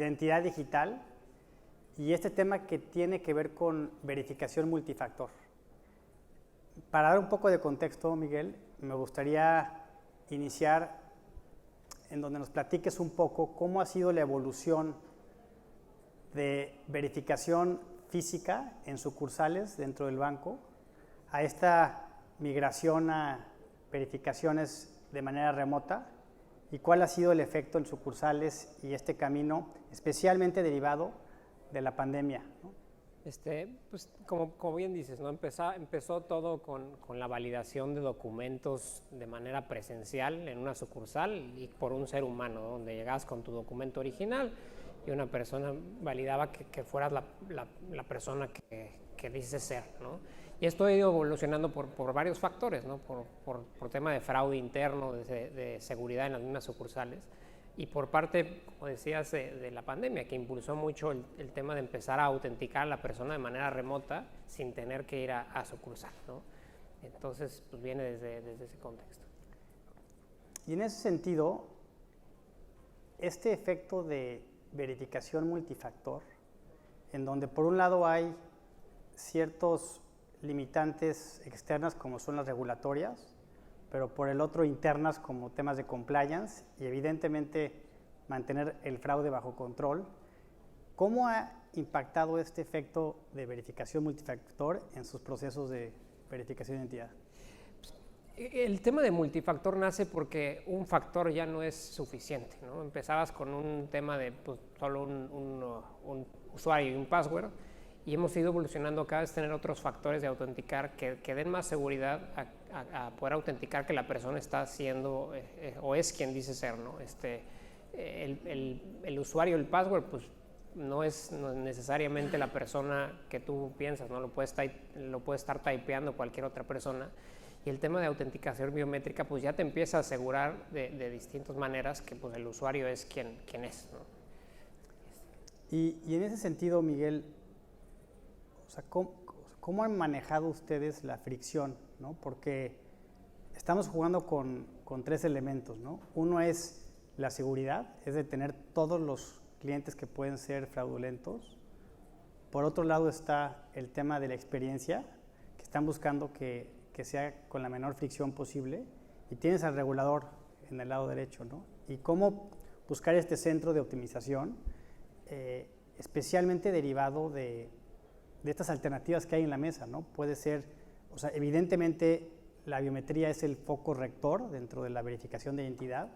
identidad digital y este tema que tiene que ver con verificación multifactor. Para dar un poco de contexto, Miguel, me gustaría iniciar en donde nos platiques un poco cómo ha sido la evolución de verificación física en sucursales dentro del banco a esta migración a verificaciones de manera remota y cuál ha sido el efecto en sucursales y este camino especialmente derivado de la pandemia, ¿no? Pues como bien dices, ¿no? Empezó todo con la validación de documentos de manera presencial en una sucursal y por un ser humano, ¿no? Donde llegabas con tu documento original y una persona validaba que fueras la persona que dices ser, ¿no? Y esto ha ido evolucionando por varios factores, ¿no? Por tema de fraude interno, de seguridad en las mismas sucursales. Y por parte, como decías, de la pandemia, que impulsó mucho el tema de empezar a autenticar a la persona de manera remota sin tener que ir a sucursal, ¿no? Entonces, pues viene desde ese contexto. Y en ese sentido, este efecto de verificación multifactor, en donde por un lado hay ciertos limitantes externas como son las regulatorias, pero por el otro internas como temas de compliance y evidentemente mantener el fraude bajo control. ¿Cómo ha impactado este efecto de verificación multifactor en sus procesos de verificación de identidad? El tema de multifactor nace porque un factor ya no es suficiente, ¿no? Empezabas con un tema de pues, solo un usuario y un password, y hemos ido evolucionando cada vez tener otros factores de autenticar que den más seguridad a poder autenticar que la persona está siendo o es quien dice ser, ¿no? El usuario, el password, pues no es necesariamente la persona que tú piensas, ¿no? Lo puede estar typeando cualquier otra persona. Y el tema de autenticación biométrica, pues ya te empieza a asegurar de distintas maneras que pues, el usuario es quien es, ¿no? Y en ese sentido, Miguel, o sea, ¿cómo han manejado ustedes la fricción, ¿no? Porque estamos jugando con tres elementos, ¿no? Uno es la seguridad, es de tener todos los clientes que pueden ser fraudulentos. Por otro lado está el tema de la experiencia, que están buscando que sea con la menor fricción posible. Y tienes al regulador en el lado derecho, ¿no? Y cómo buscar este centro de optimización, especialmente derivado de estas alternativas que hay en la mesa, ¿no? Puede ser, o sea, evidentemente la biometría es el foco rector dentro de la verificación de identidad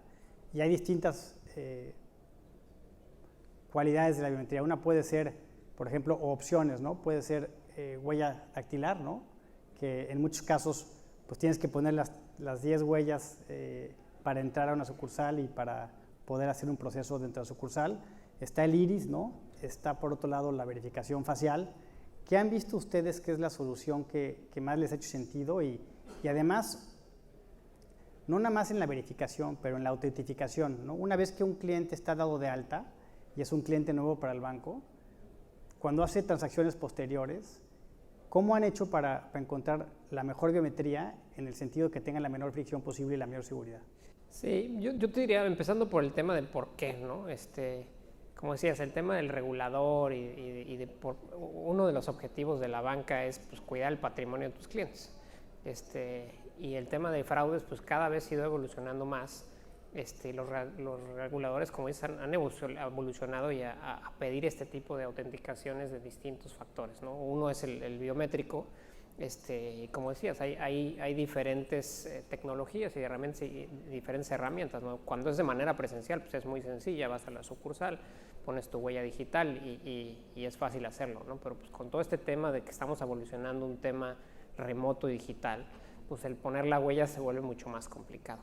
y hay distintas cualidades de la biometría. Una puede ser, por ejemplo, o opciones, ¿no? Puede ser huella dactilar, ¿no? Que en muchos casos pues tienes que poner las 10 huellas para entrar a una sucursal y para poder hacer un proceso dentro de la sucursal. Está el iris, ¿no? Está por otro lado la verificación facial. ¿Qué han visto ustedes que es la solución que más les ha hecho sentido? Y además, no nada más en la verificación, pero en la autentificación, ¿no? Una vez que un cliente está dado de alta y es un cliente nuevo para el banco, cuando hace transacciones posteriores, ¿cómo han hecho para encontrar la mejor biometría en el sentido que tengan la menor fricción posible y la mayor seguridad? Sí, yo te diría, empezando por el tema del por qué, ¿no? Como decías, el tema del regulador uno de los objetivos de la banca es pues, cuidar el patrimonio de tus clientes. Y el tema de fraudes, pues cada vez ha ido evolucionando más. Los reguladores, como dices, han evolucionado y a pedir este tipo de autenticaciones de distintos factores, ¿no? Uno es el biométrico. Como decías, hay diferentes tecnologías y diferentes herramientas, ¿no? Cuando es de manera presencial, pues es muy sencilla, vas a la sucursal, pones tu huella digital y es fácil hacerlo, ¿no? Pero pues con todo este tema de que estamos evolucionando un tema remoto y digital, pues el poner la huella se vuelve mucho más complicado.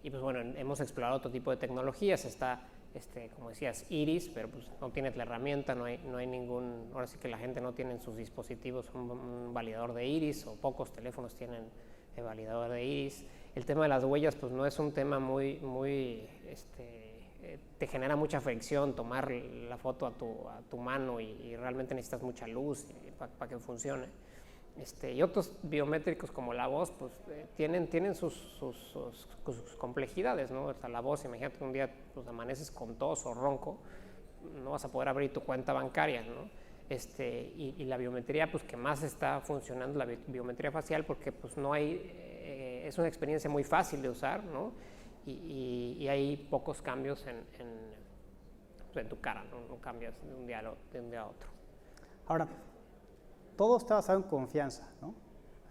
Y pues bueno, hemos explorado otro tipo de tecnologías. Está, como decías, iris, pero pues no tienes la herramienta, no hay ningún, ahora sí que la gente no tiene en sus dispositivos un validador de iris, o pocos teléfonos tienen el validador de iris. El tema de las huellas, pues no es un tema te genera mucha fricción tomar la foto a tu mano y realmente necesitas mucha luz para que funcione. Y otros biométricos como la voz, pues tienen sus complejidades, ¿no? O sea, la voz, imagínate un día pues, amaneces con tos o ronco, no vas a poder abrir tu cuenta bancaria, ¿no? Y la biometría, pues que más está funcionando, la biometría facial, porque pues no hay, es una experiencia muy fácil de usar, ¿no? Y hay pocos cambios en tu cara, ¿no? No cambias de un día a otro. Ahora, todo está basado en confianza, ¿no?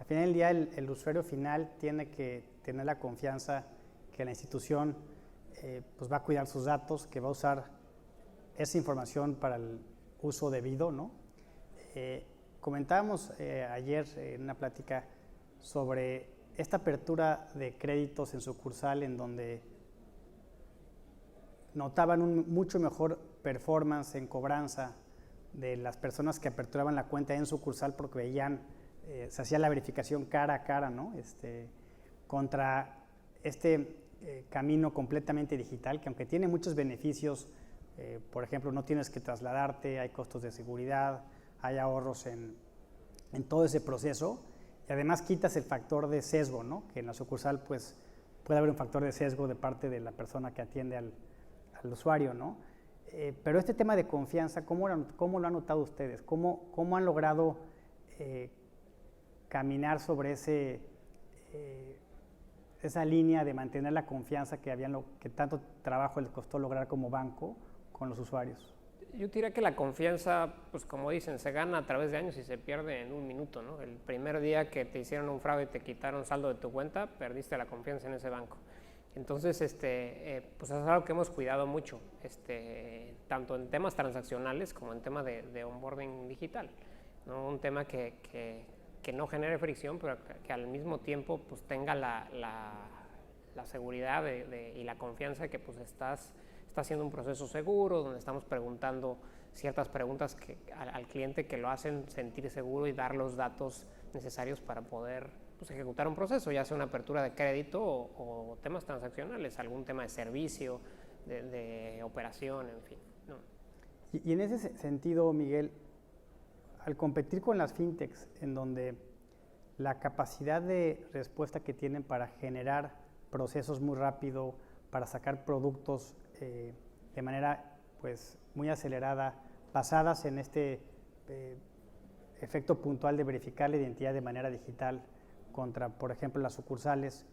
Al final del día, el usuario final tiene que tener la confianza que la institución pues va a cuidar sus datos, que va a usar esa información para el uso debido, ¿no? Comentábamos ayer en una plática sobre esta apertura de créditos en sucursal en donde notaban un mucho mejor performance en cobranza de las personas que aperturaban la cuenta en sucursal porque veían, se hacía la verificación cara a cara, ¿no? Contra camino completamente digital, que aunque tiene muchos beneficios, por ejemplo, no tienes que trasladarte, hay costos de seguridad, hay ahorros en todo ese proceso, y además quitas el factor de sesgo, ¿no? Que en la sucursal pues puede haber un factor de sesgo de parte de la persona que atiende al usuario, ¿no? Pero este tema de confianza, ¿cómo lo han notado ustedes? ¿Cómo han logrado caminar sobre esa línea de mantener la confianza que tanto trabajo les costó lograr como banco con los usuarios? Yo diría que la confianza, pues como dicen, se gana a través de años y se pierde en un minuto, ¿no? El primer día que te hicieron un fraude y te quitaron saldo de tu cuenta, perdiste la confianza en ese banco. Entonces, pues es algo que hemos cuidado mucho, tanto en temas transaccionales como en temas de onboarding digital, ¿no? Un tema que no genere fricción, pero que al mismo tiempo pues tenga la seguridad y la confianza de que pues está haciendo un proceso seguro, donde estamos preguntando ciertas preguntas al cliente que lo hacen sentir seguro y dar los datos necesarios para poder pues, ejecutar un proceso, ya sea una apertura de crédito o temas transaccionales, algún tema de servicio, de operación, en fin, ¿no? Y en ese sentido, Miguel, al competir con las fintechs, en donde la capacidad de respuesta que tienen para generar procesos muy rápido, para sacar productos de manera pues, muy acelerada, basadas en efecto puntual de verificar la identidad de manera digital contra, por ejemplo, las sucursales,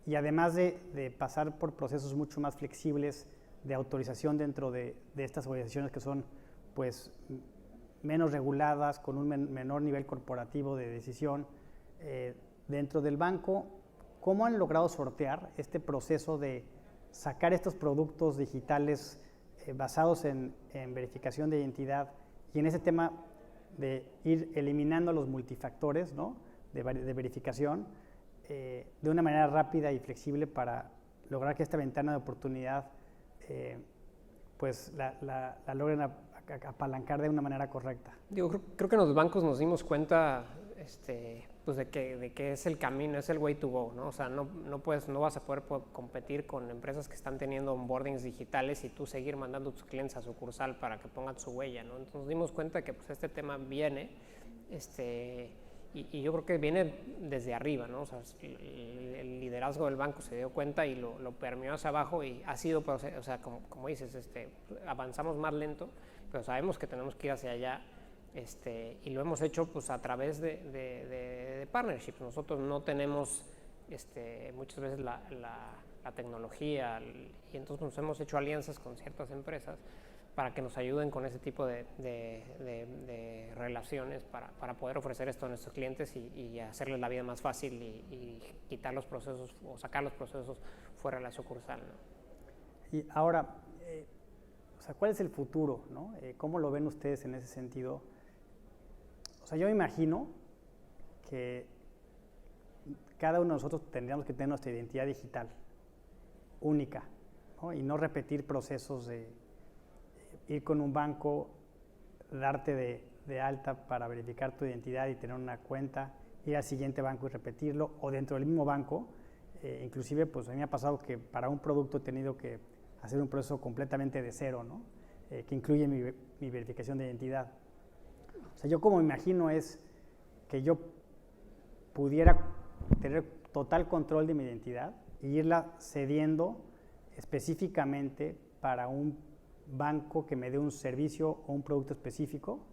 y además de pasar por procesos mucho más flexibles de autorización dentro de estas organizaciones que son pues, menos reguladas, con un menor nivel corporativo de decisión dentro del banco. ¿Cómo han logrado sortear este proceso de sacar estos productos digitales basados en verificación de identidad y en ese tema de ir eliminando los multifactores, ¿no? de verificación de una manera rápida y flexible para lograr que esta ventana de oportunidad pues la logren apalancar de una manera correcta? Creo que en los bancos nos dimos cuenta pues de que es el camino, es el way to go, ¿no? O sea, no vas a poder competir con empresas que están teniendo onboardings digitales y tú seguir mandando a tus clientes a sucursal para que pongan su huella, ¿no? Entonces nos dimos cuenta que pues, este tema viene, y yo creo que viene desde arriba, ¿no? O sea, el liderazgo del banco se dio cuenta y lo permeó hacia abajo y ha sido, o sea, como dices, avanzamos más lento, pero sabemos que tenemos que ir hacia allá. Y lo hemos hecho pues a través de partnerships. Nosotros no tenemos muchas veces la tecnología y entonces nos hemos hecho alianzas con ciertas empresas para que nos ayuden con ese tipo de relaciones para poder ofrecer esto a nuestros clientes y hacerles la vida más fácil y quitar los procesos o sacar los procesos fuera de la sucursal, ¿no? Y ahora, o sea, ¿cuál es el futuro, ¿no? ¿Cómo lo ven ustedes en ese sentido? O sea, yo me imagino que cada uno de nosotros tendríamos que tener nuestra identidad digital única, ¿no? Y no repetir procesos de ir con un banco, darte de alta para verificar tu identidad y tener una cuenta, ir al siguiente banco y repetirlo, o dentro del mismo banco. Inclusive, pues a mí me ha pasado que para un producto he tenido que hacer un proceso completamente de cero, ¿no? Que incluye mi verificación de identidad. O sea, yo como imagino es que yo pudiera tener total control de mi identidad e irla cediendo específicamente para un banco que me dé un servicio o un producto específico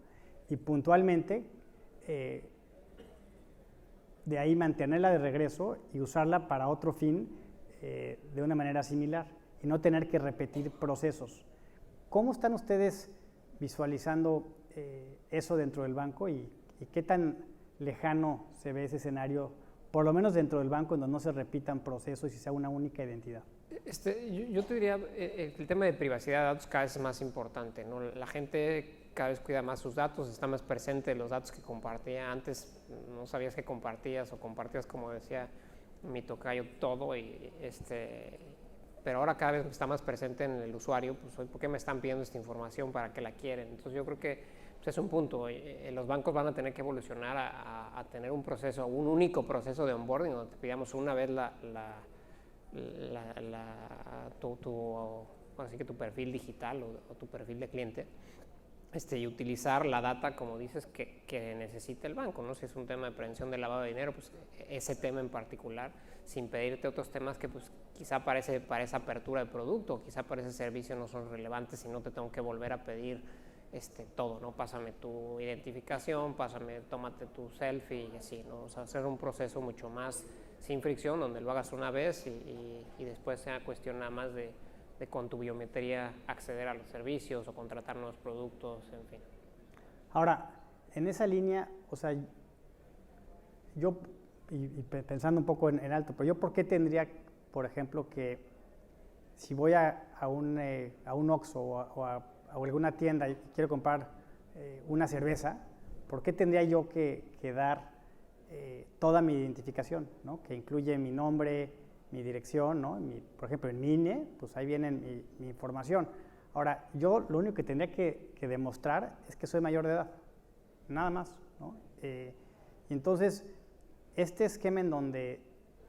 y puntualmente de ahí mantenerla de regreso y usarla para otro fin de una manera similar y no tener que repetir procesos. ¿Cómo están ustedes visualizando eso dentro del banco y qué tan lejano se ve ese escenario, por lo menos dentro del banco, en donde no se repitan procesos y sea una única identidad? Yo te diría, el tema de privacidad de datos cada vez es más importante, ¿no? La gente cada vez cuida más sus datos, está más presente de los datos que compartía. Antes no sabías que compartías o compartías, como decía mi tocayo, todo, pero ahora cada vez está más presente en el usuario. Pues, ¿por qué me están pidiendo esta información? ¿Para qué la quieren? Entonces yo creo que pues, es un punto. Los bancos van a tener que evolucionar a tener un proceso, un único proceso de onboarding, donde te pidamos una vez así que tu perfil digital o tu perfil de cliente, y utilizar la data, como dices, que necesita el banco, ¿no? Si es un tema de prevención de lavado de dinero, pues ese tema en particular, sin pedirte otros temas que pues quizá para esa apertura de producto, quizá para ese servicio no son relevantes y no te tengo que volver a pedir todo, ¿no? Pásame tu identificación, tómate tu selfie y así, ¿no? O sea, hacer un proceso mucho más sin fricción, donde lo hagas una vez y después sea cuestión nada más de con tu biometría acceder a los servicios o contratar nuevos productos, en fin. Ahora, en esa línea, o sea, yo, pensando un poco en alto, pero yo ¿por qué tendría, por ejemplo, que si voy a un Oxxo o a alguna tienda y quiero comprar una cerveza, ¿por qué tendría yo que dar toda mi identificación, ¿no? Que incluye mi nombre, mi dirección, ¿no? Por ejemplo, en mi INE, pues ahí viene mi información. Ahora, yo lo único que tendría que demostrar es que soy mayor de edad, nada más, ¿no? Y entonces, este esquema en donde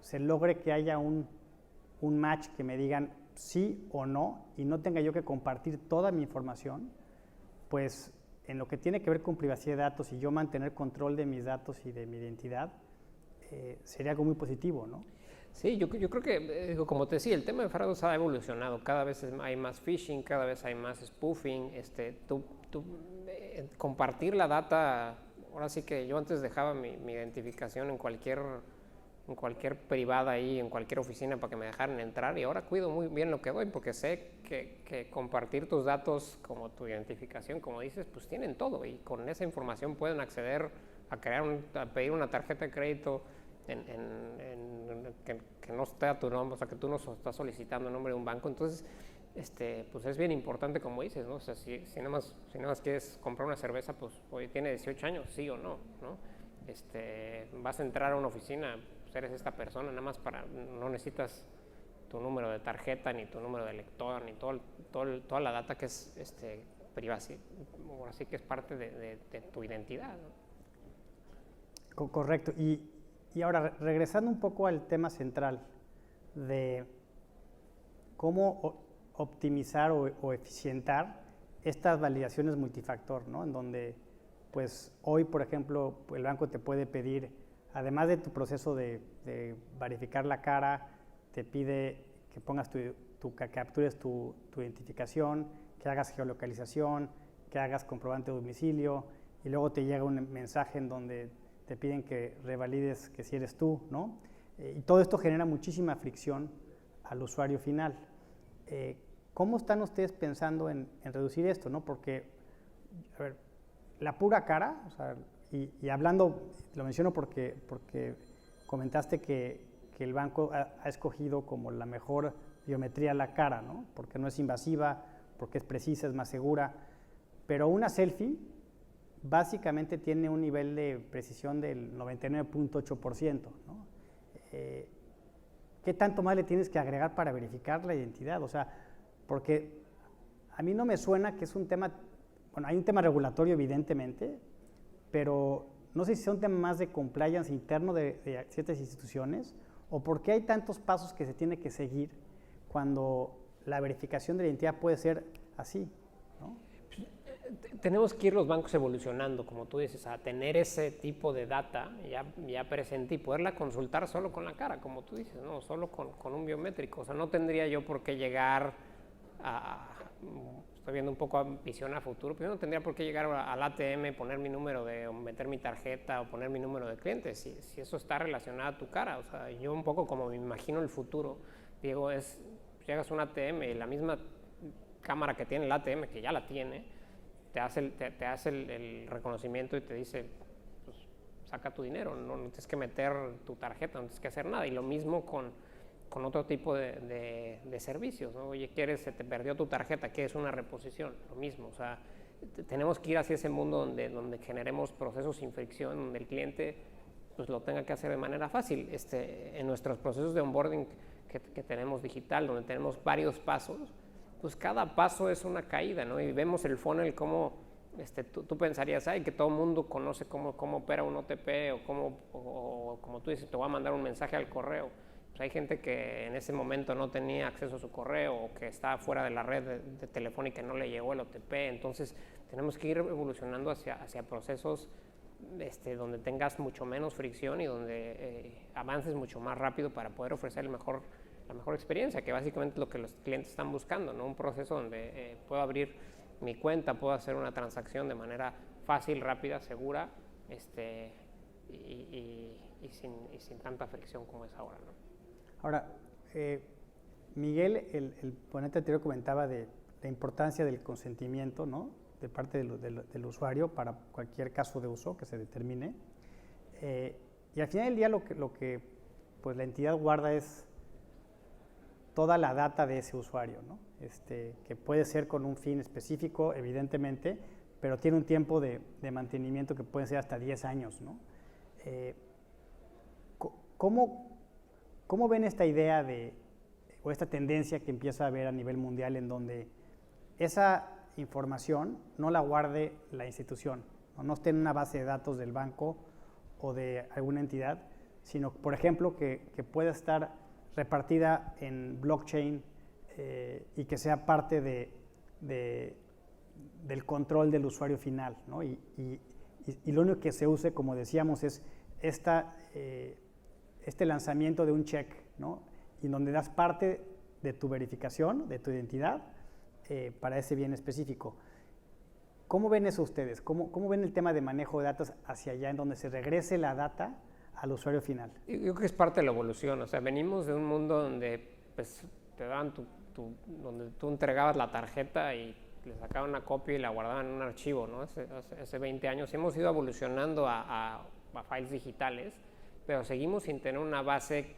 se logre que haya un match que me digan sí o no y no tenga yo que compartir toda mi información, pues en lo que tiene que ver con privacidad de datos y yo mantener control de mis datos y de mi identidad, sería algo muy positivo, ¿no? Sí, yo creo que, como te decía, el tema de fraude ha evolucionado. Cada vez hay más phishing, cada vez hay más spoofing. Compartir la data, ahora sí que yo antes dejaba mi identificación en cualquier privada ahí, en cualquier oficina para que me dejaran entrar, y ahora cuido muy bien lo que doy porque sé que compartir tus datos como tu identificación, como dices, pues tienen todo y con esa información pueden acceder a pedir una tarjeta de crédito que no esté a tu nombre, o sea, que tú no estás solicitando en nombre de un banco. Entonces, pues es bien importante, como dices, ¿no? O sea, si nada más quieres comprar una cerveza, pues hoy tiene 18 años, sí o no, ¿no? Vas a entrar a una oficina, pues eres esta persona, nada más no necesitas tu número de tarjeta, ni tu número de lector, ni toda la data que es privacidad, ahora sí que es parte de tu identidad, ¿no? Correcto. Y ahora, regresando un poco al tema central de cómo optimizar o eficientar estas validaciones multifactor, ¿no? En donde, pues, hoy, por ejemplo, el banco te puede pedir, además de tu proceso de verificar la cara, te pide que pongas que captures tu identificación, que hagas geolocalización, que hagas comprobante de domicilio, y luego te llega un mensaje en donde te piden que revalides que si eres tú, ¿no? Y todo esto genera muchísima fricción al usuario final. ¿Cómo están ustedes pensando en reducir esto, no? Porque, a ver, la pura cara, o sea, y hablando, lo menciono porque comentaste que el banco ha escogido como la mejor biometría la cara, ¿no? Porque no es invasiva, porque es precisa, es más segura, pero una selfie básicamente tiene un nivel de precisión del 99.8%, ¿no? ¿Qué tanto más le tienes que agregar para verificar la identidad? O sea, porque a mí no me suena que es un tema, bueno, hay un tema regulatorio evidentemente, pero no sé si es un tema más de compliance interno de ciertas instituciones o por qué hay tantos pasos que se tiene que seguir cuando la verificación de la identidad puede ser así, ¿no? tenemos que ir los bancos evolucionando, como tú dices, a tener ese tipo de data ya presente y poderla consultar solo con la cara, como tú dices, ¿no? Solo con un biométrico. O sea, no tendría yo por qué llegar estoy viendo un poco a visión a futuro, pero yo no tendría por qué llegar al ATM, poner mi número o meter mi tarjeta o poner mi número de cliente, si eso está relacionado a tu cara. O sea, yo un poco como me imagino el futuro, Diego, llegas a un ATM y la misma cámara que tiene el ATM, que ya la tiene, te hace el reconocimiento y te dice, pues, saca tu dinero, no tienes que meter tu tarjeta, no tienes que hacer nada. Y lo mismo con otro tipo de servicios, ¿no? Oye, se te perdió tu tarjeta, ¿qué es una reposición? Lo mismo, o sea, tenemos que ir hacia ese mundo donde generemos procesos sin fricción, donde el cliente pues lo tenga que hacer de manera fácil. En nuestros procesos de onboarding que tenemos digital, donde tenemos varios pasos, pues cada paso es una caída, ¿no? Y vemos el funnel como, tú pensarías, que todo el mundo conoce cómo opera un OTP o como tú dices, te voy a mandar un mensaje al correo. Pues hay gente que en ese momento no tenía acceso a su correo o que estaba fuera de la red de telefónica y no le llegó el OTP. Entonces tenemos que ir evolucionando hacia procesos donde tengas mucho menos fricción y donde avances mucho más rápido para poder ofrecer la mejor experiencia, que básicamente es lo que los clientes están buscando, ¿no? Un proceso donde puedo abrir mi cuenta, puedo hacer una transacción de manera fácil, rápida, segura, y sin tanta fricción como es ahora, ¿no? Ahora, Miguel, el ponente anterior comentaba de la importancia del consentimiento, ¿no? De parte del usuario para cualquier caso de uso que se determine. Y al final del día lo que pues, la entidad guarda es toda la data de ese usuario, ¿no? Que puede ser con un fin específico, evidentemente, pero tiene un tiempo de mantenimiento que puede ser hasta 10 años, ¿no? ¿Cómo ven esta idea o esta tendencia que empieza a haber a nivel mundial en donde esa información no la guarde la institución, no esté en una base de datos del banco o de alguna entidad, sino, por ejemplo, que pueda estar repartida en blockchain y que sea parte del control del usuario final, ¿no? Y lo único que se use, como decíamos, es este lanzamiento de un check, ¿no? Y donde das parte de tu verificación, de tu identidad, para ese bien específico. ¿Cómo ven eso ustedes? ¿Cómo ven el tema de manejo de datos hacia allá, en donde se regrese la data al usuario final? Yo creo que es parte de la evolución. O sea, venimos de un mundo donde pues, te daban donde tú entregabas la tarjeta y le sacaban una copia y la guardaban en un archivo, ¿no? Hace 20 años. Y hemos ido evolucionando a files digitales, pero seguimos sin tener una base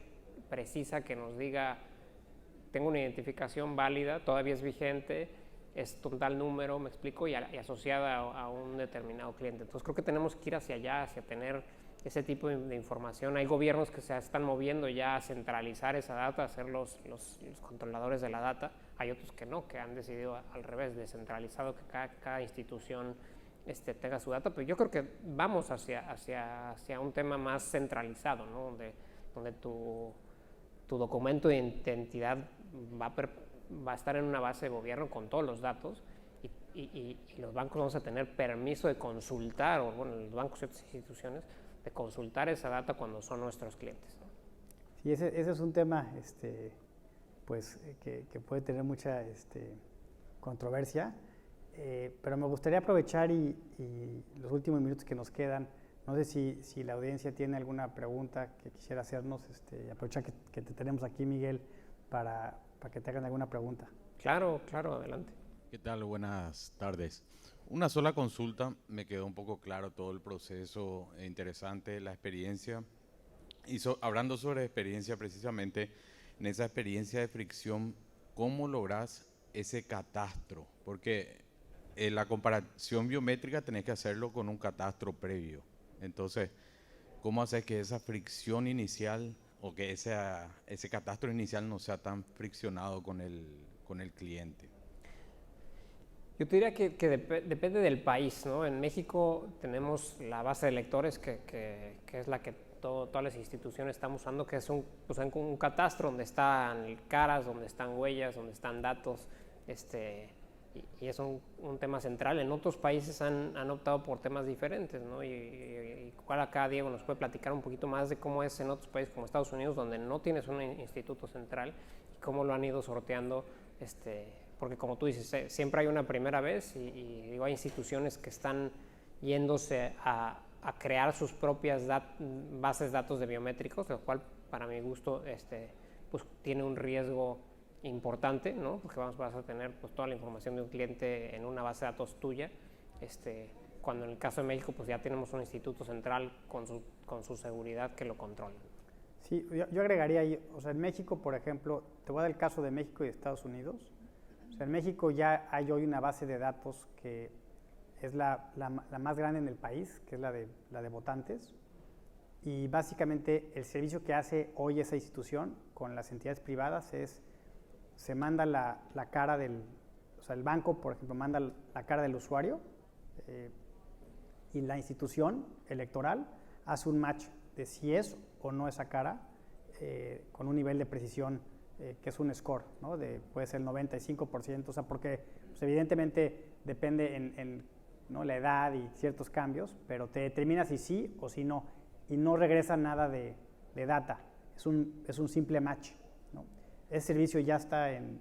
precisa que nos diga, tengo una identificación válida, todavía es vigente, es total número, me explico, y asociada a un determinado cliente. Entonces creo que tenemos que ir hacia allá, hacia tener ese tipo de información. Hay gobiernos que se están moviendo ya a centralizar esa data, a ser los controladores de la data. Hay otros que no, que han decidido al revés, descentralizado, que cada institución tenga su data. Pero yo creo que vamos hacia un tema más centralizado, ¿no? Donde tu documento de identidad va a estar en una base de gobierno con todos los datos y los bancos vamos a tener permiso de consultar, o bueno, los bancos y otras instituciones, de consultar esa data cuando son nuestros clientes, ¿no? Sí, ese es un tema pues, que puede tener mucha controversia, pero me gustaría aprovechar y los últimos minutos que nos quedan, no sé si la audiencia tiene alguna pregunta que quisiera hacernos, aprovechar que te tenemos aquí, Miguel, para que te hagan alguna pregunta. Claro, adelante. ¿Qué tal? Buenas tardes. Una sola consulta, me quedó un poco claro todo el proceso, interesante la experiencia. Y hablando sobre experiencia, precisamente, en esa experiencia de fricción, ¿cómo lográs ese catastro? Porque la comparación biométrica tenés que hacerlo con un catastro previo. Entonces, ¿cómo haces que esa fricción inicial o que ese catastro inicial no sea tan friccionado con el cliente? Yo te diría que depende del país, ¿no? En México tenemos la base de lectores que es la que todas las instituciones están usando, que es un catastro donde están caras, donde están huellas, donde están datos y es un tema central. En otros países han optado por temas diferentes, ¿no? Y igual acá Diego nos puede platicar un poquito más de cómo es en otros países como Estados Unidos, donde no tienes un instituto central, y cómo lo han ido sorteando, porque como tú dices, siempre hay una primera vez y digo, hay instituciones que están yéndose a crear sus propias bases de datos de biométricos, lo cual para mi gusto pues tiene un riesgo importante, ¿no? Porque vas a tener pues toda la información de un cliente en una base de datos tuya, cuando en el caso de México pues ya tenemos un instituto central con su seguridad que lo controla. Sí, yo agregaría ahí, o sea, en México, por ejemplo, te voy a dar el caso de México y de Estados Unidos. O sea, en México ya hay hoy una base de datos que es la más grande en el país, que es la de votantes, y básicamente el servicio que hace hoy esa institución con las entidades privadas se manda la cara o sea, el banco, por ejemplo, manda la cara del usuario, y la institución electoral hace un match de si es o no esa cara, con un nivel de precisión que es un score, ¿no? Puede ser el 95%, o sea, porque pues, evidentemente depende ¿no? la edad y ciertos cambios, pero te determina si sí o si no, y no regresa nada de data, es un simple match, ¿no? Ese servicio ya está en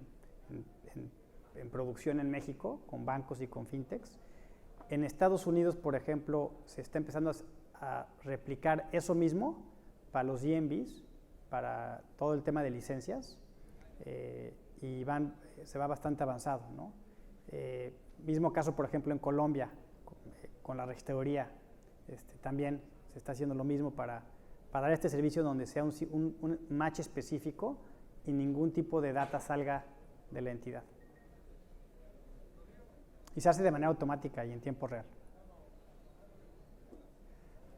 producción en México, con bancos y con fintechs. En Estados Unidos, por ejemplo, se está empezando a replicar eso mismo para los DMVs, para todo el tema de licencias, y se va bastante avanzado, ¿no? Mismo caso, por ejemplo, en Colombia, con la registraduría, también se está haciendo lo mismo para dar este servicio donde sea un match específico y ningún tipo de data salga de la entidad. Y se hace de manera automática y en tiempo real.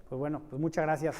Pues bueno, pues muchas gracias.